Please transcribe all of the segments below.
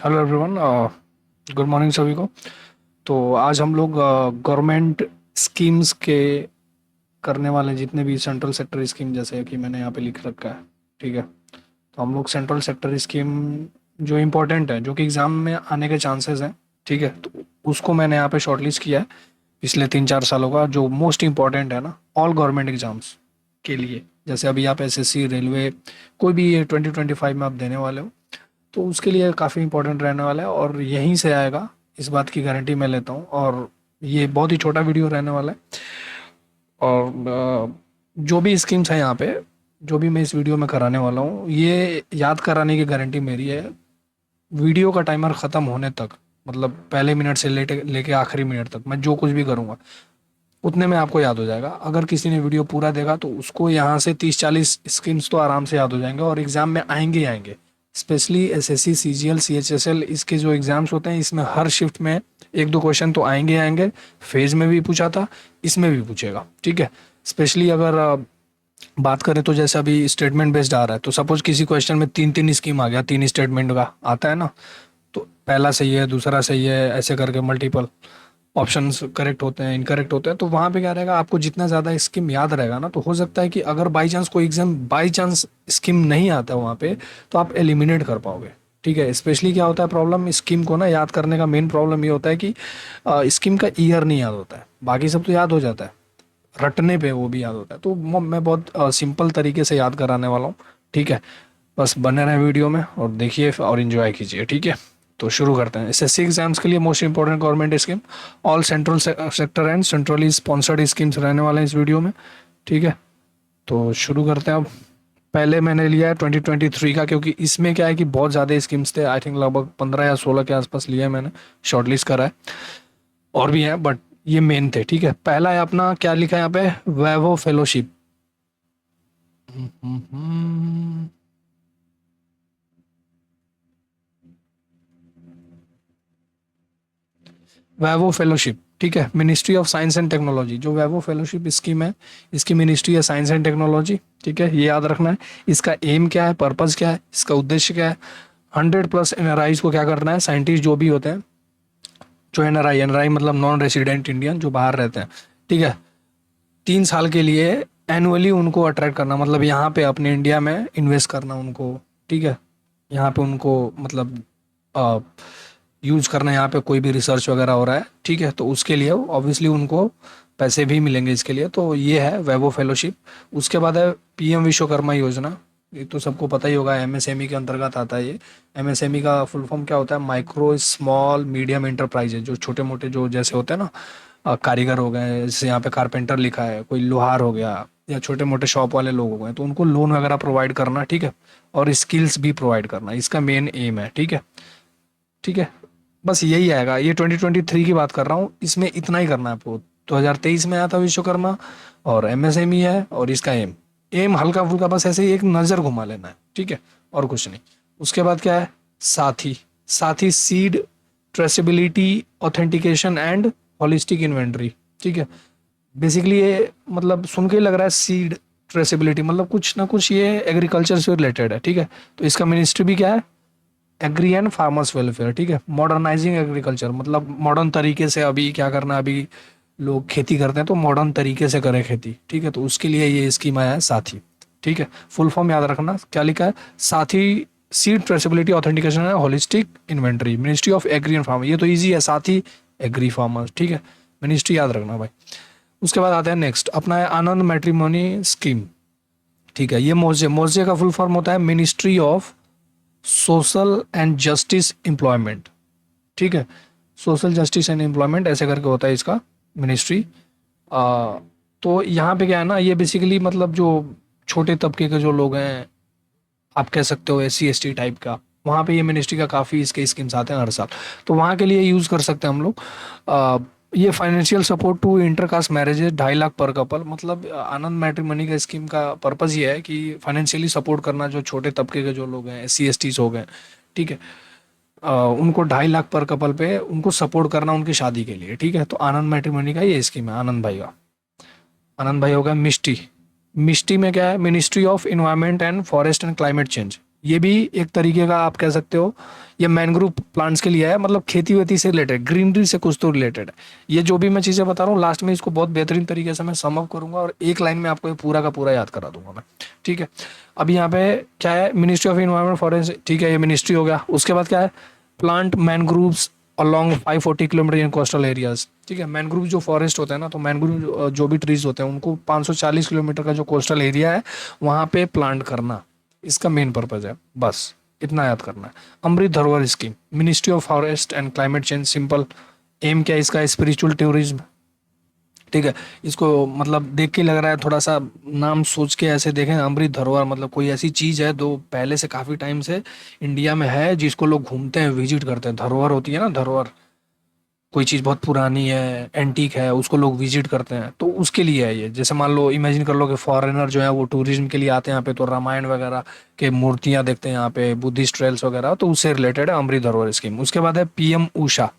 Hello everyone. Good morning सभी को। तो आज हम लोग गवर्नमेंट स्कीम्स के करने वाले जितने भी सेंट्रल सेक्टर स्कीम, जैसे कि मैंने यहाँ पे लिख रखा है। ठीक है, तो हम लोग सेंट्रल सेक्टर स्कीम जो इम्पोर्टेंट है, जो कि एग्ज़ाम में आने के चांसेस हैं, ठीक है, तो उसको मैंने यहाँ पे शॉर्टलिस्ट किया है। पिछले 3-4 सालों का जो मोस्ट इम्पोर्टेंट है ना, ऑल गवर्नमेंट एग्जाम्स के लिए। जैसे अभी आप एसएससी, रेलवे, कोई भी ये 2025 में आप देने वाले हो, तो उसके लिए काफ़ी इंपॉर्टेंट रहने वाला है और यहीं से आएगा, इस बात की गारंटी मैं लेता हूँ। और ये बहुत ही छोटा वीडियो रहने वाला है। और जो भी स्कीम्स हैं यहाँ पे, जो भी मैं इस वीडियो में कराने वाला हूँ, ये याद कराने की गारंटी मेरी है। वीडियो का टाइमर ख़त्म होने तक, मतलब पहले मिनट से लेके आखिरी मिनट तक मैं जो कुछ भी करूँगा उतने में आपको याद हो जाएगा। अगर किसी ने वीडियो पूरा देखा तो उसको यहाँ से 30-40 स्कीम्स तो आराम से याद हो जाएंगे और एग्जाम में आएंगे ही आएंगे। स्पेशली एसएससी, सीजीएल, सीएचएसएल, इसके जो एग्जाम्स होते हैं, इसमें हर शिफ्ट में एक दो क्वेश्चन तो आएंगे ही आएंगे। फेज में भी पूछा था, इसमें भी पूछेगा। ठीक है, स्पेशली अगर बात करें तो जैसे अभी स्टेटमेंट बेस्ड आ रहा है, तो सपोज किसी क्वेश्चन में तीन तीन स्कीम आ गया, तीन स्टेटमेंट का आता है ना, तो पहला सही है, दूसरा सही है, ऐसे करके मल्टीपल ऑप्शंस करेक्ट होते हैं, इनकरेक्ट होते हैं। तो वहाँ पे क्या रहेगा, आपको जितना ज़्यादा स्कीम याद रहेगा ना, तो हो सकता है कि अगर बाई चांस कोई एग्जाम बाई चांस स्कीम नहीं आता है वहाँ पे, तो आप एलिमिनेट कर पाओगे। ठीक है, स्पेशली क्या होता है प्रॉब्लम स्कीम को ना याद करने का, मेन प्रॉब्लम ये होता है कि स्कीम का ईयर नहीं याद होता है। बाकी सब तो याद हो जाता है, रटने पे वो भी याद होता है। तो मैं बहुत सिंपल तरीके से याद कराने वाला हूँ। ठीक है, बस बने रहें वीडियो में और देखिए और इन्जॉय कीजिए। ठीक है, तो शुरू करते हैं। एसएससी एग्जाम्स के लिए most important government scheme, all central sector and centrally sponsored schemes रहने वाले हैं इस वीडियो में। ठीक है, तो शुरू करते हैं अब। पहले मैंने लिया है 2023 का, क्योंकि इसमें क्या है कि बहुत ज़्यादा स्कीम्स थे। आई थिंक लगभग 15 या 16 के आसपास लिया है मैंने, शॉर्टलिस्ट करा है। और भी हैं बट ये मेन थे। ठीक है, पहला है अपना, क्या लिखा है यहाँ पे, वैभव फेलोशिप। वैवो फेलोशिप। ठीक है, ministry of science and technology, जो वैवो फेलोशिप स्कीम है, इसकी मिनिस्ट्री है साइंस एंड टेक्नोलॉजी। ठीक है, ये याद रखना है। इसका एम क्या है, पर्पज़ क्या है, इसका उद्देश्य क्या है। 100+ एनआरआईज को क्या करना है, साइंटिस्ट जो भी होते हैं, जो एनआरआई, एनआरआई मतलब नॉन रेसिडेंट इंडियन, जो बाहर रहते हैं, ठीक है, 3 साल के लिए एनुअली उनको अट्रैक्ट करना, मतलब यहाँ पे अपने इंडिया में इन्वेस्ट करना उनको। ठीक है, यहाँ पे उनको मतलब यूज़ करना, यहाँ पे कोई भी रिसर्च वगैरह हो रहा है, ठीक है, तो उसके लिए ऑब्वियसली उनको पैसे भी मिलेंगे इसके लिए। तो ये है वैभव फेलोशिप। उसके बाद है पीएम विश्वकर्मा योजना। ये तो सबको पता ही होगा, एमएसएमई के अंतर्गत आता है ये। एमएसएमई का फुल फॉर्म क्या होता है, माइक्रो स्मॉल मीडियम एंटरप्राइजेज, जो छोटे मोटे जो जैसे होते हैं ना, कारीगर हो गए, जैसे यहाँ पे कारपेंटर लिखा है, कोई लोहार हो गया, या छोटे मोटे शॉप वाले लोग हो गए, तो उनको लोन वगैरह प्रोवाइड करना। ठीक है, और स्किल्स भी प्रोवाइड करना, इसका मेन एम है। ठीक है, ठीक है, बस यही आएगा। ये 2023 की बात कर रहा हूँ, इसमें इतना ही करना है आपको। 2023 में आया था विश्वकर्मा, और एमएसएमई है, और इसका एम, एम हल्का फुल्का बस ऐसे ही एक नज़र घुमा लेना है। ठीक है, और कुछ नहीं। उसके बाद क्या है, साथी। साथी seed traceability authentication and holistic inventory. ठीक है, बेसिकली ये मतलब सुन के ही लग रहा है सीड ट्रेसेबिलिटी, मतलब कुछ ना कुछ ये एग्रीकल्चर से रिलेटेड है। ठीक है, तो इसका मिनिस्ट्री भी क्या है, एग्री एंड फार्मर्स वेलफेयर। ठीक है, मॉडर्नाइजिंग एग्रीकल्चर, मतलब मॉडर्न तरीके से अभी क्या करना है, अभी लोग खेती करते हैं तो मॉडर्न तरीके से करें खेती। ठीक है, तो उसके लिए ये स्कीम आया है साथी। ठीक है, फुल फॉर्म याद रखना, क्या लिखा है, साथी सीड ट्रेसेबिलिटी ऑथेंटिकेशन है holistic inventory, ministry of agri and farmer. ये तो ईजी है, साथी एग्री फार्मर्स। ठीक है, मिनिस्ट्री याद रखना भाई। उसके बाद आते हैं नेक्स्ट, अपना है आनंद मैट्रिमोनी स्कीम। ठीक है, ये मोजे, मोजे का फुल फॉर्म होता है ministry of social and justice employment. ठीक है, सोशल जस्टिस एंड एम्प्लॉयमेंट ऐसे करके होता है इसका मिनिस्ट्री। तो यहाँ पे क्या है ना, ये बेसिकली मतलब जो छोटे तबके के जो लोग हैं, आप कह सकते हो SC ST टाइप का, वहाँ पे ये मिनिस्ट्री का काफ़ी इसके स्कीम्स आते हैं हर साल। तो वहाँ के लिए यूज़ कर सकते हैं हम लोग। ये financial support to intercaste marriages 2.5 lakh per couple, मतलब आनंद मैट्रिमनी का स्कीम का पर्पज़ ये है कि फाइनेंशियली सपोर्ट करना जो छोटे तबके के जो लोग हैं, SC STs हो गए। ठीक है, उनको 2.5 लाख पर कपल पे उनको सपोर्ट करना उनकी शादी के लिए। ठीक है, तो आनंद मैट्रिमनी का ये स्कीम है, आनंद भाई का। आनंद भाई हो गया मिष्टी। मिष्टी में क्या है, ministry of environment and forest and climate change. ये भी एक तरीके का आप कह सकते हो, ये मैनग्रोव प्लांट्स के लिए है, मतलब खेती वेती से रिलेटेड, ग्रीनरी से कुछ तो रिलेटेड है। ये जो भी मैं चीज़ें बता रहा हूँ लास्ट में इसको बहुत बेहतरीन तरीके से मैं सम अप करूंगा और एक लाइन में आपको ये पूरा का पूरा याद करा दूंगा मैं। ठीक है। अब यहाँ पे क्या है, मिनिस्ट्री ऑफ इन्वायरमेंट फॉरेस्ट, ठीक है, ये मिनिस्ट्री हो गया। उसके बाद क्या है, प्लांट मैनग्रोव्स अलॉन्ग 540 किलोमीटर इन कोस्टल एरियाज। ठीक है, मैनग्रोव जो फॉरेस्ट होता है ना, तो मैनग्रोव जो भी ट्रीज होते हैं उनको 540 किलोमीटर का जो कोस्टल एरिया है वहाँ पे प्लांट करना, इसका मेन पर्पज है। बस इतना याद करना है। Amrit Dharohar scheme, ministry of forest and climate change, simple. एम क्या है इसका, स्पिरिचुअल टूरिज्म। ठीक है, इसको मतलब देख के लग रहा है थोड़ा सा, नाम सोच के ऐसे देखें, अमृत धरोहर मतलब कोई ऐसी चीज है जो पहले से काफी टाइम से इंडिया में है, जिसको लोग घूमते हैं, विजिट करते हैं। धरोहर होती है ना, धरोहर, कोई चीज़ बहुत पुरानी है, एंटीक है, उसको लोग विजिट करते हैं, तो उसके लिए है ये। जैसे मान लो, इमेजिन कर लो कि फॉरेनर जो है वो टूरिज्म के लिए आते हैं यहाँ पे, तो रामायण वगैरह के मूर्तियाँ देखते हैं यहाँ पे, बुद्धिस्ट ट्रेल्स वगैरह, तो उससे रिलेटेड है अमृत धरोहर स्कीम। उसके बाद है PM Usha,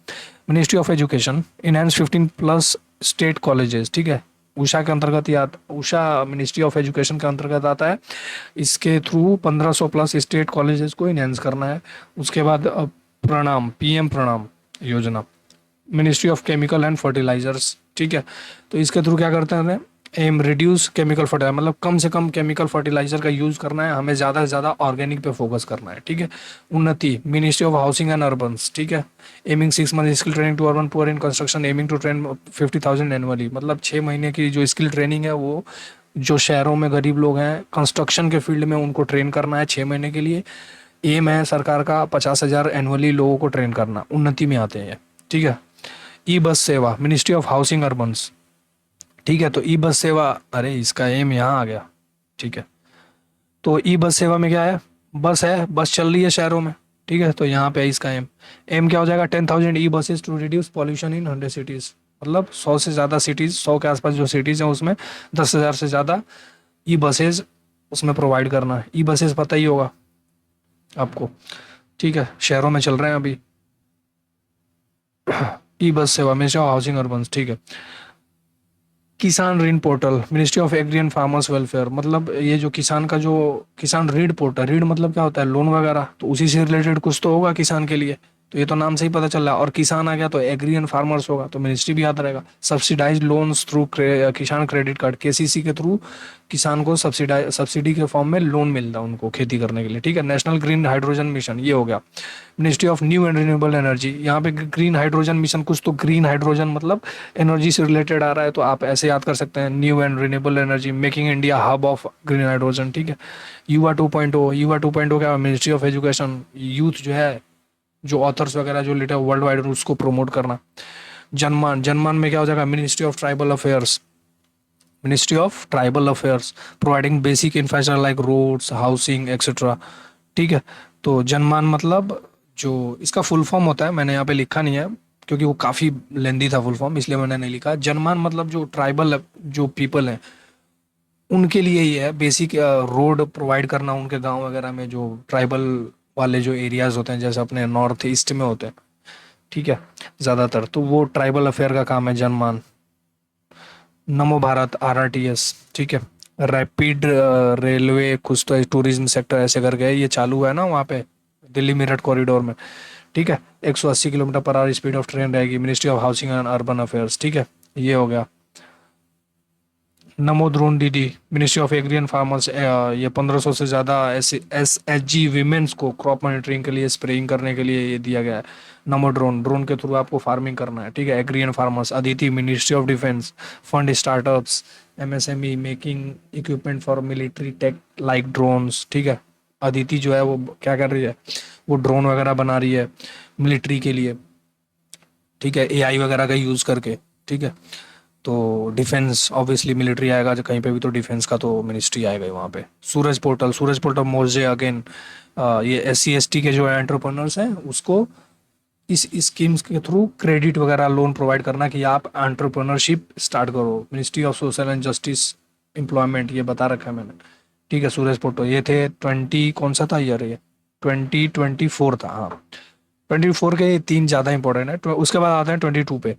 ministry of education, enhance 15+ state colleges. ठीक है, उषा के अंतर्गत या उषा मिनिस्ट्री ऑफ एजुकेशन के अंतर्गत आता है। इसके थ्रू 1500+ स्टेट कॉलेजेस को इनहेंस करना है। उसके बाद Pranam, PM Pranam Yojana, ministry of chemical and fertilizers. ठीक है, तो इसके थ्रू क्या करते हैं, एम रिड्यूस केमिकल फर्टिलाइजर, मतलब कम से कम केमिकल फर्टिलाइजर का यूज़ करना है, हमें ज़्यादा से ज़्यादा ऑर्गेनिक पे फोकस करना है। ठीक है। Unnati, ministry of housing and urbans. ठीक है, aiming 6 month skill training to urban poor in construction, aiming to train 50,000 annually, मतलब 6 महीने की जो स्किल ट्रेनिंग है वो जो शहरों में गरीब लोग हैं कंस्ट्रक्शन के फील्ड में, उनको ट्रेन करना है 6 महीने के लिए। एम है सरकार का 50,000 एनुअली लोगों को ट्रेन करना, उन्नति में आते हैं। ठीक है। ई बस सेवा, मिनिस्ट्री ऑफ हाउसिंग अर्बन्स। ठीक है, तो ई बस सेवा, अरे इसका एम यहाँ आ गया। ठीक है, तो ई बस सेवा में क्या है, बस चल रही है शहरों में। ठीक है, तो यहाँ पे है इसका एम। एम क्या हो जाएगा, 10,000 e buses to reduce pollution in 100 cities, मतलब 100 से ज़्यादा सिटीज़, 100 के आसपास जो सिटीज़ हैं उसमें 10,000 से ज़्यादा ई बसेज उसमें प्रोवाइड करना है। ई बसेज पता ही होगा आपको। ठीक है, शहरों में चल रहे हैं अभी ई बस सेवा, मिनिस्ट्री ऑफ हाउसिंग अर्बन। ठीक है। Kisan Rin portal, ministry of agri and farmers welfare, मतलब ये जो किसान का जो किसान ऋण पोर्टल, ऋण मतलब क्या होता है, लोन वगैरह, तो उसी से रिलेटेड कुछ तो होगा किसान के लिए। तो ये तो नाम से ही पता चल रहा है। और किसान आ गया तो एग्री एंड फार्मर्स होगा, तो मिनिस्ट्री भी याद रहेगा। सब्सिडाइज लोन्स थ्रू किसान क्रेडिट कार्ड, केसीसी के थ्रू किसान को सब्सिडी के फॉर्म में लोन मिलता है उनको खेती करने के लिए। ठीक है। नेशनल ग्रीन हाइड्रोजन मिशन, ये हो गया। Ministry of new and renewable energy, यहाँ पे ग्रीन हाइड्रोजन मिशन, कुछ तो ग्रीन हाइड्रोजन मतलब एनर्जी से रिलेटेड आ रहा है, तो आप ऐसे याद कर सकते हैं, new and renewable energy, making India hub of green hydrogen. ठीक है। युवा 2.0, युवा 2.0 क्या, मिनिस्ट्री ऑफ एजुकेशन, यूथ जो है, जो ऑथर्स वगैरह जो लिटे वर्ल्ड वाइड, उसको प्रमोट करना। जनमान, जनमान में क्या हो जाएगा, ministry of tribal affairs, ministry of tribal affairs, providing basic infrastructure like roads, housing etcetera. ठीक है, तो जनमान मतलब जो इसका फुल फॉर्म होता है, मैंने यहाँ पे लिखा नहीं है क्योंकि वो काफ़ी लेंदी था फुल फॉर्म, इसलिए मैंने नहीं लिखा। जनमान मतलब जो ट्राइबल जो पीपल हैं उनके लिए ही है, बेसिक रोड प्रोवाइड करना उनके गांव वगैरह में, जो ट्राइबल वाले जो एरियाज होते हैं, जैसे अपने नॉर्थ ईस्ट में होते हैं। ठीक है, ज़्यादातर तो वो ट्राइबल अफेयर का काम है जनमान। नमो भारत, आरआरटीएस। ठीक है। रैपिड रेलवे कुछ तो टूरिज्म सेक्टर ऐसे करके है, ये चालू है ना वहाँ पे दिल्ली मेरठ कॉरिडोर में। ठीक है, 180 kilometre per hour speed of train रहेगी। Ministry of housing and urban affairs. ठीक है, ये हो गया। Namo drone Didi, ministry of agri and farmers, ये 1500 से ज़्यादा एस एच जी वीमेंस को क्रॉप मॉनिटरिंग के लिए, स्प्रेइंग करने के लिए ये दिया गया है। नमो ड्रोन, ड्रोन के थ्रू आपको फार्मिंग करना है। ठीक है, agri and farmers. Aditi, ministry of defence, fund startups, MSME, making equipment for military tech like drones. ठीक है, अदिति जो है वो क्या कर रही है, वो ड्रोन वगैरह बना रही है मिलिट्री के लिए। ठीक है, एआई वगैरह का यूज़ करके। ठीक है, तो डिफेंस ऑब्वियसली मिलिट्री आएगा जो कहीं पे भी, तो डिफेंस का तो मिनिस्ट्री आएगा ही वहाँ पे। सूरज पोर्टल, सूरज पोर्टल मोजे अगेन, ये SC ST के जो एंटरप्रेन्योर्स हैं उसको इस स्कीम्स के थ्रू क्रेडिट वगैरह लोन प्रोवाइड करना कि आप एंटरप्रेन्योरशिप स्टार्ट करो। Ministry of social and justice employment, ये बता रखा है मैंने। ठीक है, सूरज पोर्टल ये थे कौन सा था ईयर, ये 2024 था, हाँ। 24 के ये तीन ज़्यादा इंपॉर्टेंट है। उसके बाद आते हैं 22 पे।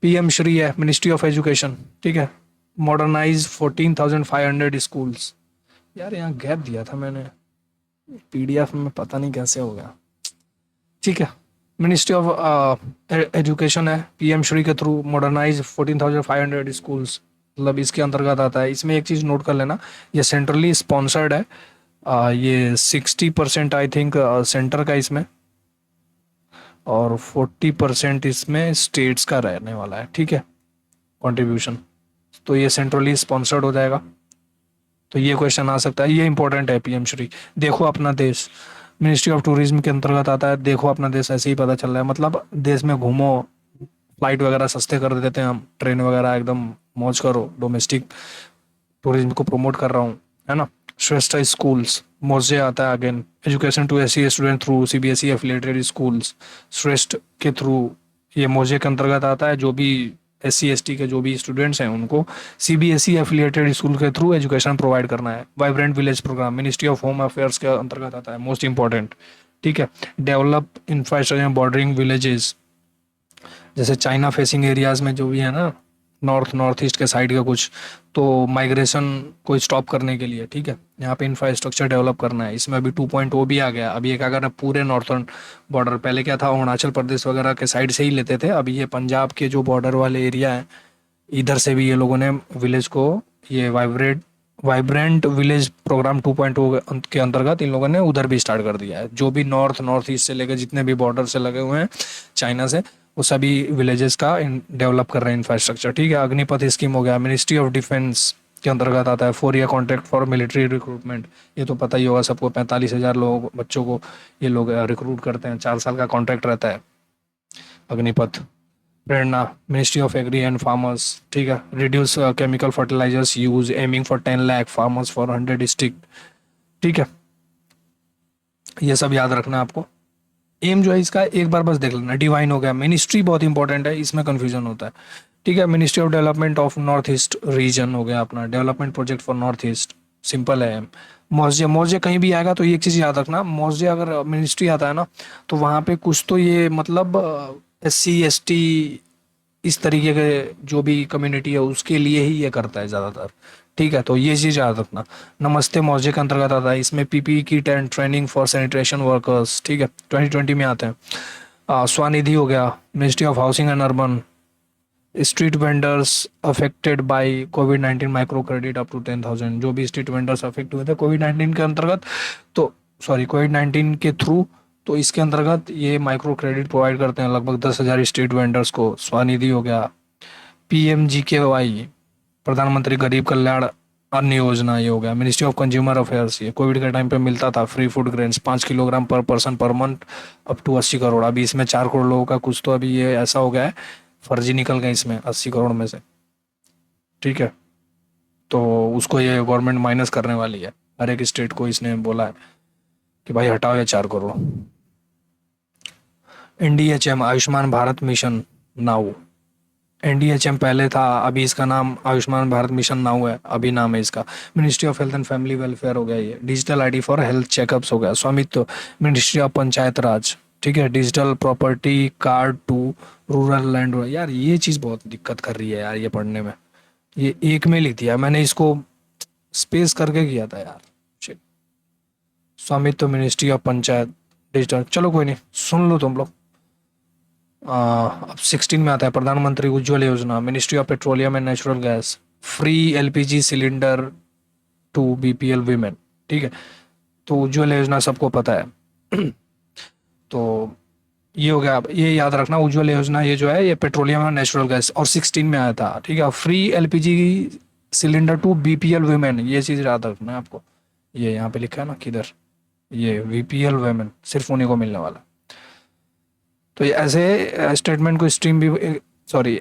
पीएम श्री है, मिनिस्ट्री ऑफ एजुकेशन। ठीक है, मॉडर्नाइज 14,500 स्कूल्स। यार यहाँ गैप दिया था मैंने, पीडीएफ में पता नहीं कैसे हो गया, ठीक है। मिनिस्ट्री ऑफ एजुकेशन है, पीएम श्री के थ्रू मॉडर्नाइज 14,500 स्कूल्स, मतलब इसके अंतर्गत आता है। इसमें एक चीज़ नोट कर लेना, ये सेंट्रली स्पॉन्सर्ड है। ये 60% आई थिंक सेंटर का इसमें, और 40% इसमें स्टेट्स का रहने वाला है, ठीक है, कंट्रीब्यूशन। तो ये सेंट्रली स्पॉन्सर्ड हो जाएगा। तो ये क्वेश्चन आ सकता है, ये इंपॉर्टेंट है। पीएम श्री, देखो अपना देश, मिनिस्ट्री ऑफ टूरिज्म के अंतर्गत आता है। देखो अपना देश, ऐसे ही पता चल रहा है, मतलब देश में घूमो, फ्लाइट वगैरह सस्ते कर देते हैं हम, ट्रेन वगैरह एकदम मौज करो। डोमेस्टिक टूरिज्म को प्रमोट कर रहा हूँ, है ना। श्रेष्ठ स्कूल्स, मोजे आता है again, education to SC student through CBSE affiliated schools, Shreshta के थ्रू, ये मोजे के अंतर्गत आता है। जो भी SC ST के जो भी स्टूडेंट्स हैं उनको सीबीएसई एफिलिएटेड स्कूल के थ्रू एजुकेशन प्रोवाइड करना है। Vibrant village programme ministry of home affairs के अंतर्गत आता है, मोस्ट इंपॉर्टेंट, ठीक है। डेवलप इंफ्रास्ट्रक्चर बॉर्डरिंग विलेजेस, जैसे चाइना फेसिंग एरियाज में जो भी है ना, नॉर्थ ईस्ट के साइड का कुछ, तो माइग्रेशन को स्टॉप करने के लिए, ठीक है, यहाँ पे इंफ्रास्ट्रक्चर डेवलप करना है। इसमें अभी 2.0 भी आ गया। अभी एक अगर पूरे नॉर्थर्न बॉर्डर, पहले क्या था अरुणाचल प्रदेश वगैरह के साइड से ही लेते थे, अभी ये पंजाब के जो बॉर्डर वाले एरिया है, इधर से भी ये लोगों ने विलेज को, ये वाइब्रेंट विलेज प्रोग्राम 2.0 के अंतर्गत इन लोगों ने उधर भी स्टार्ट कर दिया है। जो भी नॉर्थ ईस्ट से लेकर जितने भी बॉर्डर से लगे हुए हैं चाइना से, वो सभी विलेजेस का डेवलप कर रहे हैं इंफ्रास्ट्रक्चर, ठीक है। अग्निपथ स्कीम हो गया, मिनिस्ट्री ऑफ डिफेंस के अंतर्गत आता है। 4 year contract for military recruitment, ये तो पता ही होगा सबको, 45,000 लोग बच्चों को ये लोग रिक्रूट करते हैं, 4 साल का कॉन्ट्रैक्ट रहता है। Agnipath. Prerna, ministry of agri and farmers, ठीक है। Reduce chemical fertilisers use, aiming for 10 lakh farmers for 100 district, ठीक है। ये सब याद रखना है आपको। एम जो है इसका एक बार बस देख लेना, डिवाइन हो गया। मिनिस्ट्री बहुत इंपॉर्टेंट है, इसमें कंफ्यूजन होता है, ठीक है। Ministry of development of north east region हो गया अपना, development project for north east, simple है। मौजे, मौजे कहीं भी आएगा तो ये चीज़ याद रखना, मौजे अगर मिनिस्ट्री आता है ना, तो वहाँ पे कुछ तो ये मतलब SC ST इस तरीके के जो भी कम्युनिटी है उसके लिए ही ये करता है ज़्यादातर, ठीक है। तो ये चीज़ याद रखना। नमस्ते मौजे के अंतर्गत आता है, इसमें PPE kit and training for sanitation workers, ठीक है, 2020 में आते हैं। स्वनिधि हो गया, ministry of housing and urban, street vendors affected by कोविड-19 माइक्रो क्रेडिट अप टू 10,000, जो भी स्ट्रीट वेंडर्स अफेक्ट हुए थे कोविड-19 के अंतर्गत, तो सॉरी कोविड-19 के थ्रू, तो इसके अंतर्गत ये माइक्रो क्रेडिट प्रोवाइड करते हैं लगभग 10,000 स्ट्रीट वेंडर्स को। स्वनिधि हो गया। PMGKY, प्रधानमंत्री गरीब कल्याण अन्न योजना, ये हो गया। मिनिस्ट्री ऑफ कंज्यूमर अफेयर्स, ये कोविड के टाइम पे मिलता था free food grains 5 kilogram per person per month, up to 80 crore. अभी इसमें 4 करोड़ लोगों का कुछ तो अभी ये ऐसा हो गया है, फर्जी निकल गए इसमें 80 करोड़ में से, ठीक है। तो उसको ये गवर्नमेंट माइनस करने वाली है, हर एक स्टेट को इसने बोला है कि भाई हटाओ ये 4 crore. NDHM Ayushman Bharat mission now, NDHM पहले था, अभी इसका नाम आयुष्मान भारत मिशन नाउ है, अभी नाम है इसका। Ministry of health and family welfare हो गया ये। Digital ID for health checkups हो गया। स्वामित्व, मिनिस्ट्री ऑफ पंचायत राज, ठीक है। Digital property card to rural land, यार ये चीज़ बहुत दिक्कत कर रही है यार ये पढ़ने में, ये एक में लिख दिया मैंने, इसको स्पेस करके किया था यार, शिट। स्वामित्व, मिनिस्ट्री ऑफ पंचायत, डिजिटल, चलो कोई नहीं, सुन लो तुम लोग। अब 16 में आता है Pradhanmantri Ujjwal Yojana, ministry of petroleum and natural gas, free LPG cylinder to BPL women, ठीक है। तो उज्ज्वल योजना सबको पता है। तो ये हो गया। अब ये याद रखना, उज्ज्वल योजना ये जो है ये पेट्रोलियम और नेचुरल गैस, और 16 में आया था, ठीक है। Free LPG cylinder to BPL women, ये चीज़ याद रखना है आपको। ये यहाँ पे लिखा है ना किधर, ये BPL वीमेन सिर्फ उन्हीं को मिलने वाला। तो ये ऐसे स्टेटमेंट को स्ट्रीम भी, सॉरी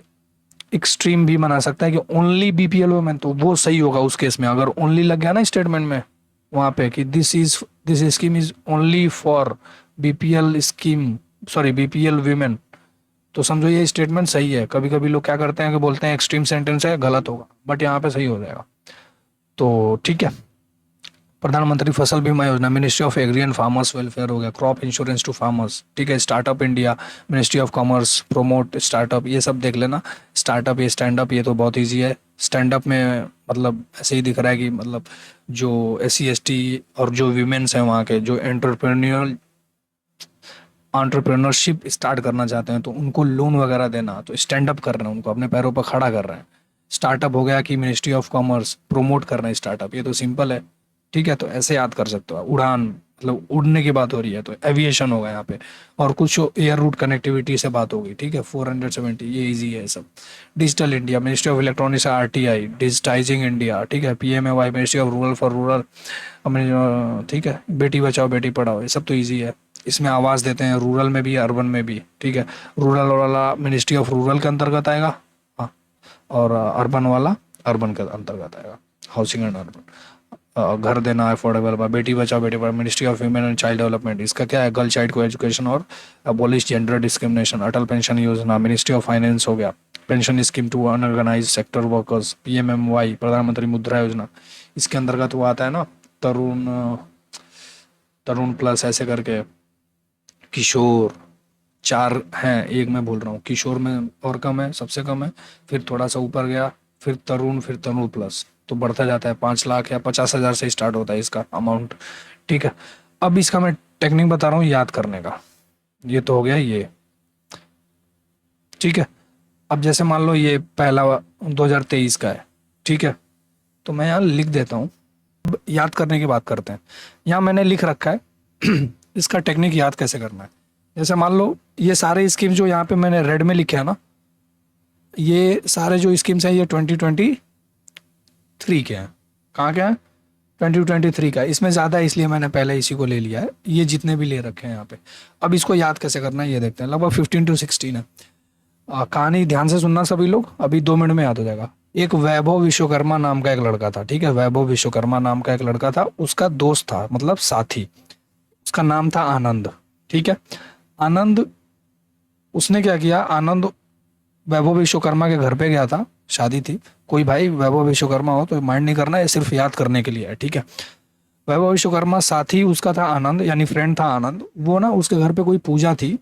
एक्सट्रीम भी बना सकता है कि ओनली BPL वुमेन, तो वो सही होगा उस केस में। अगर ओनली लग गया ना स्टेटमेंट में वहाँ पे कि this scheme is only for BPL scheme, sorry BPL women, तो समझो ये स्टेटमेंट सही है। कभी कभी लोग क्या करते हैं कि बोलते हैं एक्सट्रीम सेंटेंस है, गलत होगा, बट यहाँ पे सही हो जाएगा। तो ठीक है, प्रधानमंत्री Fasal Bima Yojana, ministry of agri and farmers welfare हो गया, क्रॉप इंश्योरेंस टू फार्मर्स, ठीक है। Startup India, ministry of commerce, promote startup, ये सब देख लेना। स्टार्टअप, ये स्टैंड अप, ये तो बहुत ईजी है। स्टैंड अप में मतलब ऐसे ही दिख रहा है कि मतलब जो SC ST और जो वीमेंस हैं वहाँ के, जो एंटरप्रेन्योरशिप स्टार्ट करना चाहते हैं, तो उनको लोन वगैरह देना, तो स्टैंड अप कर रहे हैं, उनको अपने पैरों पर खड़ा कर रहे हैं। स्टार्टअप हो गया कि मिनिस्ट्री ऑफ कॉमर्स प्रमोट कर रहे हैं स्टार्टअप, ये तो सिंपल है, ठीक है। तो ऐसे याद कर सकते हो आप। उड़ान मतलब उड़ने की बात हो रही है, तो एविएशन होगा यहाँ पे। और कुछ एयर रूट कनेक्टिविटी से बात होगी, ठीक है। 470, ये इजी है सब। Digital India, ministry of electronics RTI, digitising India, ठीक है। PMAY, ministry of rural for rural, ठीक है। बेटी बचाओ बेटी पढ़ाओ, ये सब तो ईजी है। इसमें आवाज़ देते हैं, रूरल में भी अर्बन में भी, ठीक है। रूरल वाला मिनिस्ट्री ऑफ रूरल के अंतर्गत आएगा, हाँ। और अर्बन वाला अर्बन के अंतर्गत आएगा, हाउसिंग एंड अर्बन। घर देना अफोर्डेबल, बेटी Bachao Beti Padhao, ministry of human and child development, इसका क्या है, गर्ल चाइल्ड को एजुकेशन और abolish gender discrimination. Atal pension Yojana, ministry of finance हो गया, pension scheme to unorganise sector workers. PMMY, Pradhanmantri मुद्रा योजना, इसके अंतर्गत वो आता है ना, तरुण तरुण प्लस ऐसे करके। किशोर, चार हैं, एक मैं भूल रहा हूँ, किशोर में और कम है, सबसे कम है, फिर थोड़ा सा ऊपर गया, फिर तरुण, फिर तरुण प्लस, तो बढ़ता जाता है। 5 लाख या 50,000 से स्टार्ट होता है इसका अमाउंट, ठीक है। अब इसका मैं टेक्निक बता रहा हूँ याद करने का। ये तो हो गया ये, ठीक है। अब जैसे मान लो ये पहला 2023 का है, ठीक है। तो मैं यहाँ लिख देता हूँ। अब याद करने की बात करते हैं। यहाँ मैंने लिख रखा है इसका टेक्निक याद कैसे करना है। जैसे मान लो ये सारे स्कीम जो यहाँ पे मैंने रेड में लिखे हैं ना, ये सारे जो स्कीम्स हैं ये 2023 के हैं। कहाँ के हैं? 2023 का। इसमें ज़्यादा है इसलिए मैंने पहले इसी को ले लिया है, ये जितने भी ले रखे हैं यहाँ पे। अब इसको याद कैसे करना है ये देखते हैं। लगभग 15 to 16 है। कहानी ध्यान से सुनना सभी लोग, अभी 2 मिनट में याद हो जाएगा। एक वैभव विश्वकर्मा नाम का एक लड़का था, ठीक है। वैभव विश्वकर्मा नाम का एक लड़का था, उसका दोस्त था, मतलब साथी, उसका नाम था आनंद, ठीक है। आनंद, उसने क्या किया, आनंद वैभव विश्वकर्मा के घर पे गया था, शादी थी। कोई भाई वैभव विश्वकर्मा हो तो माइंड नहीं करना, ये सिर्फ याद करने के लिए है, ठीक है। वैभव विश्वकर्मा साथी उसका था आनंद, यानी फ्रेंड था आनंद। वो ना उसके घर पे कोई पूजा थी,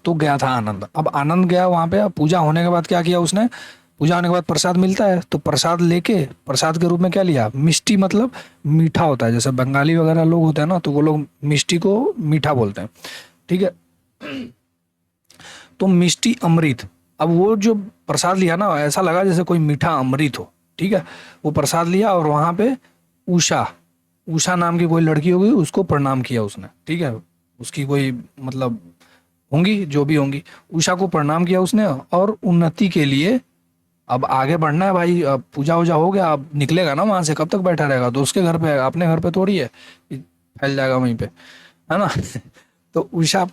तो गया था आनंद। अब आनंद गया वहाँ पे, अब पूजा होने के बाद क्या किया उसने, पूजा होने के बाद प्रसाद मिलता है, तो प्रसाद लेके प्रसाद के रूप में क्या लिया, मिष्टी, मतलब मीठा होता है। जैसे बंगाली वगैरह लोग होते हैं ना, तो वो लोग मिष्टी को मीठा बोलते हैं, ठीक है। तो मिष्टी अमृत, अब वो जो प्रसाद लिया ना, ऐसा लगा जैसे कोई मीठा अमृत हो, ठीक है। वो प्रसाद लिया और वहाँ पे उषा, उषा नाम की कोई लड़की होगी, उसको प्रणाम किया उसने, ठीक है। उसकी कोई मतलब होंगी, जो भी होंगी, उषा को प्रणाम किया उसने। और उन्नति के लिए अब आगे बढ़ना है भाई, अब पूजा वूजा हो गया, अब निकलेगा ना वहाँ से, कब तक बैठा रहेगा, दोस्त के घर पे, अपने घर पे थोड़ी है, फैल जाएगा वहीं पे, है ना तो उषा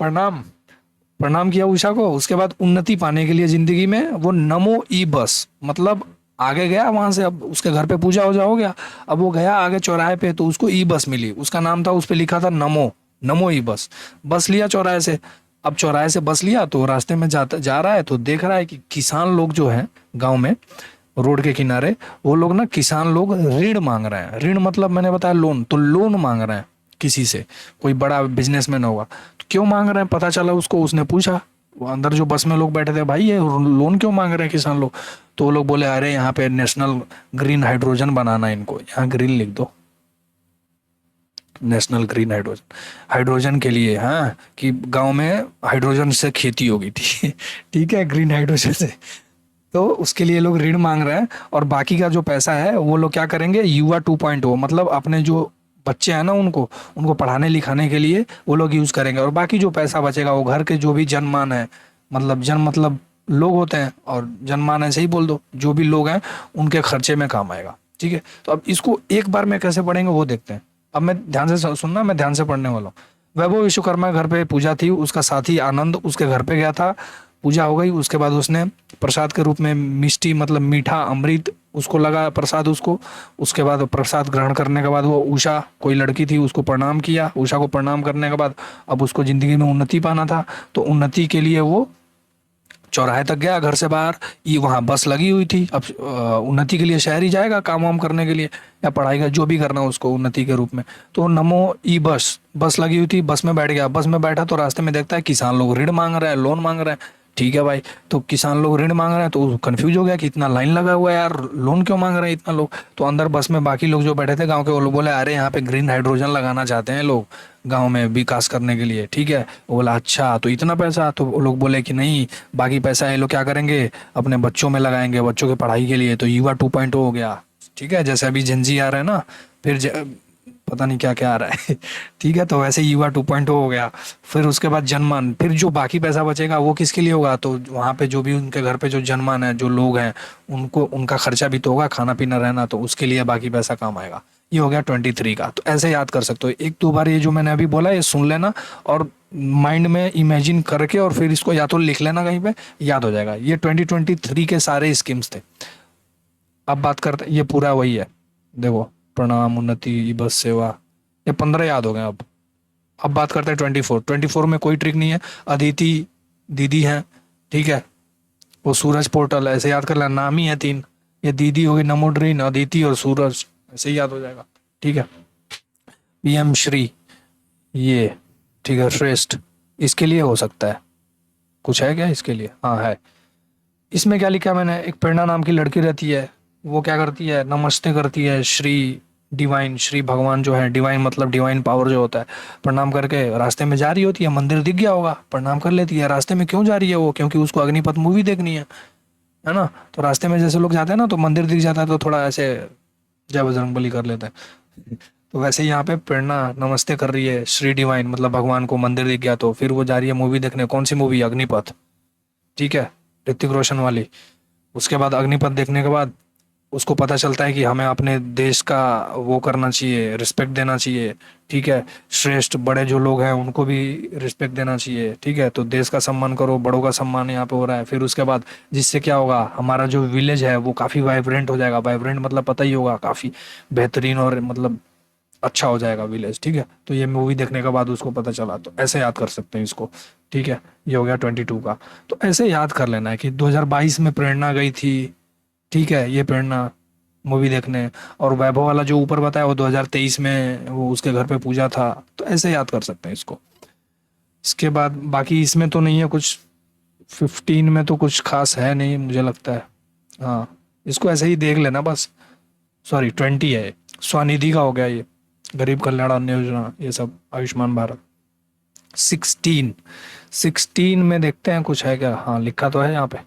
प्रणाम किया उषा को। उसके बाद उन्नति पाने के लिए जिंदगी में वो नमो ई बस, मतलब आगे गया वहां से। अब उसके घर पे पूजा वूजा हो गया, अब वो गया आगे चौराहे पे, तो उसको ई बस मिली, उसका नाम था, उस पर लिखा था नमो ई बस। बस लिया चौराहे से। अब चौराहे से बस लिया, तो रास्ते में जा रहा है, तो देख रहा है कि किसान लोग जो है गाँव में, रोड के किनारे, वो लोग ना, किसान लोग ऋण मांग रहे हैं। ऋण मतलब मैंने बताया लोन, तो लोन मांग रहे हैं किसी से, कोई बड़ा बिजनेसमैन होगा। तो क्यों मांग रहे हैं पता चला उसको, उसने पूछा, वो अंदर जो बस में लोग बैठे थे, भाई ये लोन क्यों मांग रहे हैं किसान लोग। तो वो लोग बोले, अरे यहाँ पे नेशनल ग्रीन हाइड्रोजन बनाना है इनको, यहाँ ग्रीन लिख दो, नेशनल ग्रीन हाइड्रोजन, हाइड्रोजन के लिए, हाँ, कि गांव में हाइड्रोजन से खेती होगी थी ठीक है, ग्रीन हाइड्रोजन से। तो उसके लिए लोग ऋण मांग रहे हैं, और बाकी का जो पैसा है वो लोग क्या करेंगे, युवा 2.0, मतलब अपने जो बच्चे हैं ना, उनको पढ़ाने लिखाने के लिए वो लोग यूज़ करेंगे। और बाकी जो पैसा बचेगा वो घर के जो भी जनमान है, मतलब जन मतलब लोग होते हैं, और जनमान ऐसे ही बोल दो, जो भी लोग हैं उनके खर्चे में काम आएगा, ठीक है। तो अब इसको एक बार में कैसे पढ़ेंगे वो देखते हैं। अब मैं ध्यान से सुनना, मैं ध्यान से पढ़ने वाला हूँ। वैभव विश्वकर्मा के घर पे पूजा थी, उसका साथी आनंद उसके घर पे गया था, पूजा हो गई, उसके बाद उसने प्रसाद के रूप में मिष्टी, मतलब मीठा अमृत, उसको लगा प्रसाद उसको। उसके बाद प्रसाद ग्रहण करने के बाद वो उषा, कोई लड़की थी, उसको प्रणाम किया। उषा को प्रणाम करने के बाद अब उसको ज़िंदगी में उन्नति पाना था, तो उन्नति के लिए वो चौराहे तक गया घर से बाहर, ये वहाँ बस लगी हुई थी। अब उन्नति के लिए शहर ही जाएगा काम वाम करने के लिए या पढ़ाई का जो भी करना हो उसको उन्नति के रूप में। तो नमो ई बस, बस लगी हुई थी, बस में बैठ गया। बस में बैठा तो रास्ते में देखता है किसान लोग ऋण मांग रहे हैं, लोन मांग रहे हैं। ठीक है भाई, तो किसान लोग ऋण मांग रहे हैं तो कंफ्यूज हो गया कि इतना लाइन लगा हुआ है यार, लोन क्यों मांग रहे हैं इतना लोग। तो अंदर बस में बाकी लोग जो बैठे थे गांव के, वो लोग बोले अरे यहाँ पे ग्रीन हाइड्रोजन लगाना चाहते हैं लोग गांव में विकास करने के लिए। ठीक है, वो बोला अच्छा तो इतना पैसा। तो वो लोग बोले कि नहीं, बाकी पैसा ये लोग क्या करेंगे, अपने बच्चों में लगाएंगे, बच्चों की पढ़ाई के लिए। तो युवा 2.0 हो गया। ठीक है, जैसे अभी जेनजी आ रहा है ना, फिर पता नहीं क्या क्या आ रहा है ठीक है, तो वैसे युवा 2.0 हो गया। फिर उसके बाद जनमन, फिर जो बाकी पैसा बचेगा वो किसके लिए होगा, तो वहाँ पे जो भी उनके घर पे जो जनमन है, जो लोग हैं, उनको उनका खर्चा भी तो होगा, खाना पीना रहना, तो उसके लिए बाकी पैसा काम आएगा। ये हो गया 23 का। तो ऐसे याद कर सकते हो, एक दो बार ये जो मैंने अभी बोला ये सुन लेना और माइंड में इमेजिन करके और फिर इसको या तो लिख लेना कहीं पे, याद हो जाएगा। ये 2023 के सारे स्कीम्स थे। अब बात करते, ये पूरा वही है देखो, प्रणाम, उन्नति, ई बस सेवा, ये 15 याद हो गए। अब बात करते हैं 24 में कोई ट्रिक नहीं है। अदिति दीदी हैं, ठीक है, वो सूरज पोर्टल ऐसे याद कर लेना, नाम ही है 3। ये दीदी हो गई, नमो ड्रीन, अदिति और सूरज, ऐसे ही याद हो जाएगा। ठीक है, पीएम श्री, ये ठीक है, श्रेष्ठ, इसके लिए हो सकता है, कुछ है क्या इसके लिए, हाँ है। इसमें क्या लिखा है मैंने, एक प्रेरणा नाम की लड़की रहती है, वो क्या करती है, नमस्ते करती है श्री डिवाइन, श्री भगवान जो है, डिवाइन मतलब डिवाइन पावर जो होता है, प्रणाम करके रास्ते में जा रही होती है, मंदिर दिख गया होगा, प्रणाम कर लेती है। रास्ते में क्यों जा रही है वो, क्योंकि उसको अग्निपथ मूवी देखनी है ना। तो रास्ते में जैसे लोग जाते हैं ना, तो मंदिर दिख जाता है तो थोड़ा ऐसे जय बजरंगबली कर लेते हैं तो वैसे यहाँ पे प्रेरणा नमस्ते कर रही है श्री डिवाइन मतलब भगवान को, मंदिर दिख गया, तो फिर वो जा रही है मूवी देखने। कौन सी मूवी, अग्निपथ, ठीक है, ऋतिक रोशन वाली। उसके बाद अग्निपथ देखने के बाद उसको पता चलता है कि हमें अपने देश का वो करना चाहिए, रिस्पेक्ट देना चाहिए। ठीक है, श्रेष्ठ बड़े जो लोग हैं उनको भी रिस्पेक्ट देना चाहिए। ठीक है, तो देश का सम्मान करो, बड़ों का सम्मान यहाँ पे हो रहा है। फिर उसके बाद जिससे क्या होगा, हमारा जो विलेज है वो काफ़ी वाइब्रेंट हो जाएगा। वाइब्रेंट मतलब पता ही होगा, काफ़ी बेहतरीन और मतलब अच्छा हो जाएगा विलेज। ठीक है, तो ये मूवी देखने के बाद उसको पता चला, तो ऐसे याद कर सकते हैं इसको। ठीक है, ये हो गया 22 का। तो ऐसे याद कर लेना है कि 2022 में प्रेरणा गई थी, ठीक है, ये प्रेरणा मूवी देखने। और वैभव वाला जो ऊपर बताया वो 2023 में वो उसके घर पे पूजा था, तो ऐसे याद कर सकते हैं इसको। इसके बाद बाकी इसमें तो नहीं है कुछ, 15 में तो कुछ खास है नहीं मुझे लगता है। हाँ, इसको ऐसे ही देख लेना बस। सॉरी 20 है, स्वनिधि का हो गया ये, गरीब कल्याण अन्न योजना, ये सब, आयुष्मान भारत। 16 में देखते हैं कुछ है क्या, हाँ लिखा तो है यहाँ पे,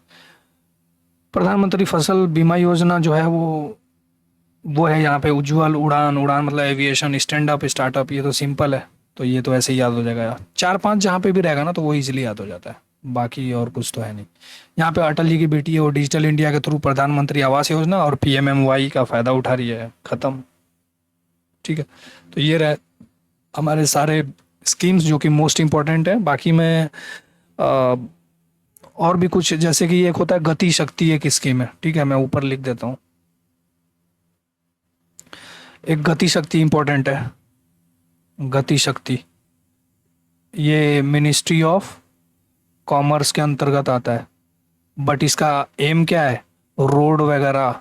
प्रधानमंत्री फसल बीमा योजना जो है वो है यहाँ पे। उज्ज्वल उड़ान, उड़ान मतलब एविएशन, स्टैंड अप स्टार्टअप, ये तो सिंपल है, तो ये तो ऐसे ही याद हो जाएगा यार। 4-5 जहाँ पे भी रहेगा ना तो वो इजीली याद हो जाता है, बाकी और कुछ तो है नहीं। यहाँ पे अटल जी की बेटी है, वो डिजिटल इंडिया के थ्रू प्रधानमंत्री आवास योजना और PMMY का फायदा उठा रही है, खत्म। ठीक है, तो ये रहे हमारे सारे स्कीम्स जो कि मोस्ट इम्पोर्टेंट है। बाकी मैं और भी कुछ, जैसे कि एक होता है गति शक्ति, एक स्कीम है, ठीक है, मैं ऊपर लिख देता हूँ। एक गति शक्ति इंपॉर्टेंट है, गति शक्ति, ये मिनिस्ट्री ऑफ कॉमर्स के अंतर्गत आता है, बट इसका एम क्या है, रोड वगैरह,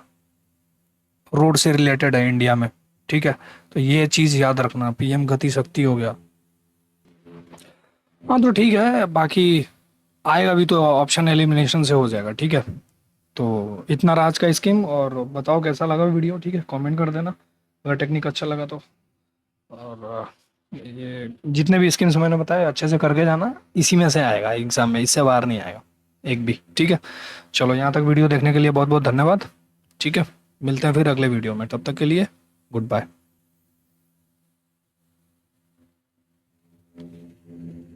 रोड से रिलेटेड है इंडिया में। ठीक है, तो ये चीज़ याद रखना, PM गति शक्ति हो गया। हाँ तो ठीक है, बाकी आएगा भी तो ऑप्शन एलिमिनेशन से हो जाएगा। ठीक है, तो इतना रहा आज का स्कीम, और बताओ कैसा लगा वीडियो। ठीक है, कमेंट कर देना अगर टेक्निक अच्छा लगा तो। और ये जितने भी स्कीम्स मैंने बताए अच्छे से करके जाना, इसी में से आएगा एग्जाम में, इससे बाहर नहीं आएगा एक भी। ठीक है, चलो यहाँ तक वीडियो देखने के लिए बहुत बहुत धन्यवाद। ठीक है, मिलते हैं फिर अगले वीडियो में, तब तक के लिए गुड बाय।